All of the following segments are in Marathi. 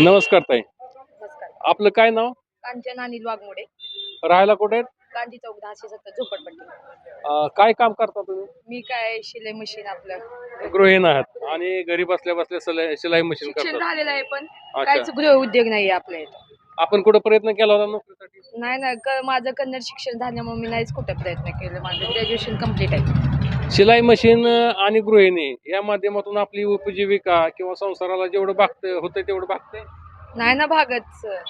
नमस्कार ताई. नमस्कार. आपलं काय नाव? कांचन अनिल वाघमोडे. राहायला कुठे आहेत? गांधी चौक 1070 झोपडपट्टी. काय काम करता तुम्ही? मी काय शिलाई मशीन आपलं गृहिणी आहात आणि घरी बसल्या बसल्या शिलाई मशीन शिक्षण करतात. झालेलं आहे, पण अच्छा. काहीच गृह उद्योग नाही आपल्या इथं. आपण कुठे प्रयत्न केला होता नोकरीसाठी? नाही माझं कन्नड शिक्षण झाल्यामुळे मी नाहीच कुठं प्रयत्न केलं. माझं ग्रॅज्युएशन कम्प्लीट आहे. शिलाई मशीन आणि गृहिणी या माध्यमातून आपली उपजीविका किंवा संसाराला जेवढं भागतं होतं तेवढं भागतंय. नाही ना भागत सर.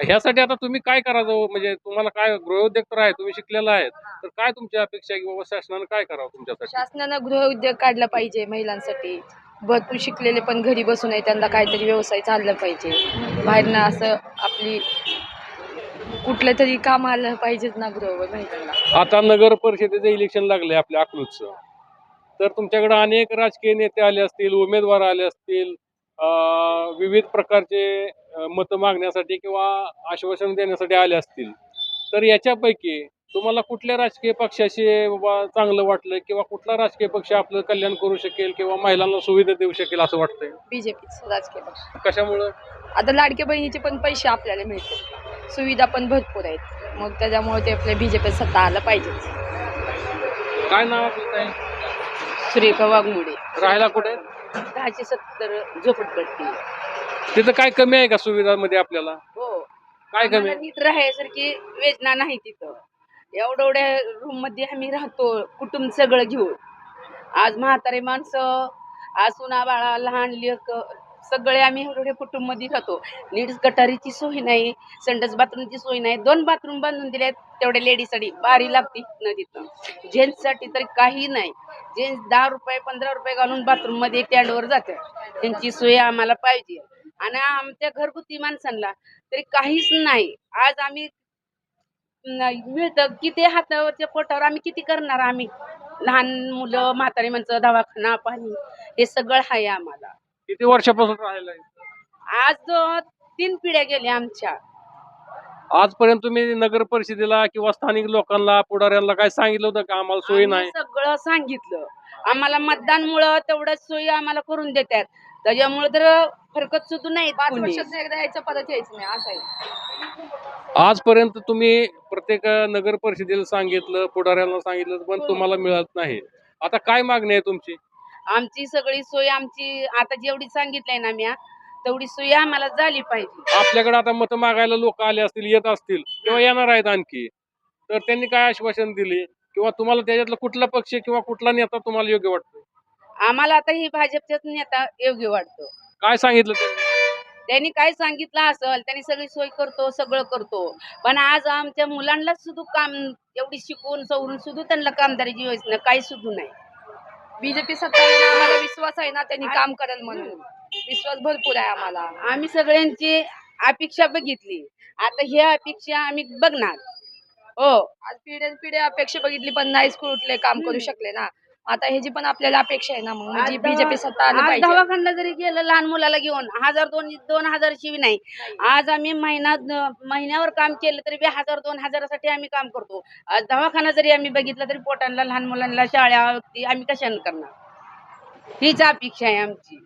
ह्यासाठी आता तुम्ही काय करायचं, म्हणजे तुम्हाला काय गृहोद्योग तर आहे, तुम्ही शिकलेला आहेत, तर काय तुमची अपेक्षा आहे की बाबा शासनानं काय करावं तुमच्यासाठी? शासनानं गृह उद्योग काढला पाहिजे महिलांसाठी. भरपूर शिकलेले पण घरी बसून आहे, त्यांना काहीतरी व्यवसाय चालला पाहिजे. बाहेरनं असं आपली कुठलं तरी काम आलं पाहिजेत ना गृह महिलांना. आता नगर परिषदेचं इलेक्शन लागले आपल्या अकलूजचं, तर तुमच्याकडे अनेक राजकीय नेते आले असतील, उमेदवार आले असतील, विविध प्रकारचे मतं मागण्यासाठी किंवा आश्वासन देण्यासाठी आले असतील. तर याच्यापैकी तुम्हाला कुठल्या राजकीय पक्षाशी बाबा चांगलं वाटलं किंवा कुठला राजकीय पक्ष आपलं कल्याण करू शकेल किंवा महिलांना सुविधा देऊ शकेल असं वाटतंय? बीजेपी राजकीय पक्ष. कशामुळं? आता लाडक्या बहिणीचे पण पैसे आपल्याला मिळतात, सुविधा पण भरपूर आहेत, मग त्याच्यामुळे ते आपल्या बीजेपी सत्ता आलं पाहिजेच. काय नाव आपलं ताई? सुरेखा वाघमोडे. राहायला कुठे? 1070 झोपडपट्टी. तिथं काय कमी आहे का सुविधांमध्ये आपल्याला? हो, काय कमी आम्हाला आहे? नीट राहायसारखी योजना नाही तिथं. एवढ्या रूम मध्ये आम्ही राहतो, कुटुंब सगळं घेऊन. आज म्हातारे माणसं, आज सुना बाळा, लहान लेक, सगळे आम्ही एवढ्या कुटुंब मध्ये राहतो. नीट गटारीची सोय नाही, संडास बाथरूमची सोय नाही. 2 बाथरूम बांधून दिले तेवढ्या लेडीजसाठी बारी लागते न तिथं. जेंट्ससाठी तर काही नाही. जेंट्स 10 रुपये 15 रुपये घालून बाथरूम मध्ये स्टँडवर जातात. त्यांची सोय आम्हाला पाहिजे. आणि आमच्या घरगुती माणसांना तरी काहीच नाही. आज आम्ही मिळतं किती हातावरच्या पोटावर आम्ही किती करणार आम्ही. लहान मुलं, म्हातारी माणसं, दवाखाना, पाणी हे सगळं आहे आम्हाला. किती वर्षापासून राहिला आहे? आज 3 पिढ्या गेल्या आमच्या. आजपर्यंत तुम्ही नगर परिषदेला किंवा स्थानिक लोकांना, पुढाऱ्यांना काय सांगितलं होतं का आम्हाला सोयी आम्ही नाही? सगळं सांगितलं. आम्हाला मतदानमुळं तेवढंच सोयी आम्हाला करून देतात. त्याच्यामुळे तर फरकत सुद्धा नाही. 5 वर्षात एकदा यायचं, परत यायचं नाही असं आहे. आजपर्यंत तुम्ही प्रत्येक नगर परिषदेला सांगितलं, पुढाऱ्यांना सांगितलं, पण हो. तुम्हाला मिळत नाही. आता काय मागणी आहे तुमची? आमची सगळी सोय आमची आता जेवढी सांगितलंय ना म्या, तेवढी सोय आम्हाला झाली पाहिजे. आपल्याकडे आता मतं मागायला लोक आले असतील, येत असतील किंवा येणार आहेत आणखी, तर त्यांनी काय आश्वासन दिले किंवा तुम्हाला त्याच्यातला कुठला पक्ष किंवा कुठला नेता तुम्हाला योग्य वाटतो? आम्हाला आता ही भाजपचाच नेता योग्य वाटतो. काय सांगितलं त्यांनी? त्यांनी काय सांगितलं असेल, त्यांनी सगळी सोय करतो, सगळं करतो. पण आज आमच्या मुलांना सुद्धा काम, एवढी शिकून सवरून सुद्धा त्यांना कामदारीची योजना काही सुद्धा नाही. बीजेपी सत्तावर आम्हाला विश्वास आहे ना, त्यांनी काम करेल म्हणून विश्वास भरपूर आहे आम्हाला. आम्ही सगळ्यांची अपेक्षा बघितली, आता ही अपेक्षा आम्ही बघणार. हो, आज पिढ्या अपेक्षा बघितली, पण नाहीच कुठले काम करू शकले ना. आता ह्याची पण आपल्याला अपेक्षा आहे ना, मग म्हणजे बीजेपी सत्ता आली पाहिजे. दवाखान्याला जरी गेलं लहान मुलाला घेऊन 1000 2,000 शिवी नाही. आज आम्ही महिन्यावर काम केलं तरी 1000-2,000 साठी आम्ही काम करतो. आज दवाखाना जरी आम्ही बघितला तरी पोटांना, लहान मुलांना शाळा आम्ही कशाने करणार? हीच अपेक्षा आहे आमची.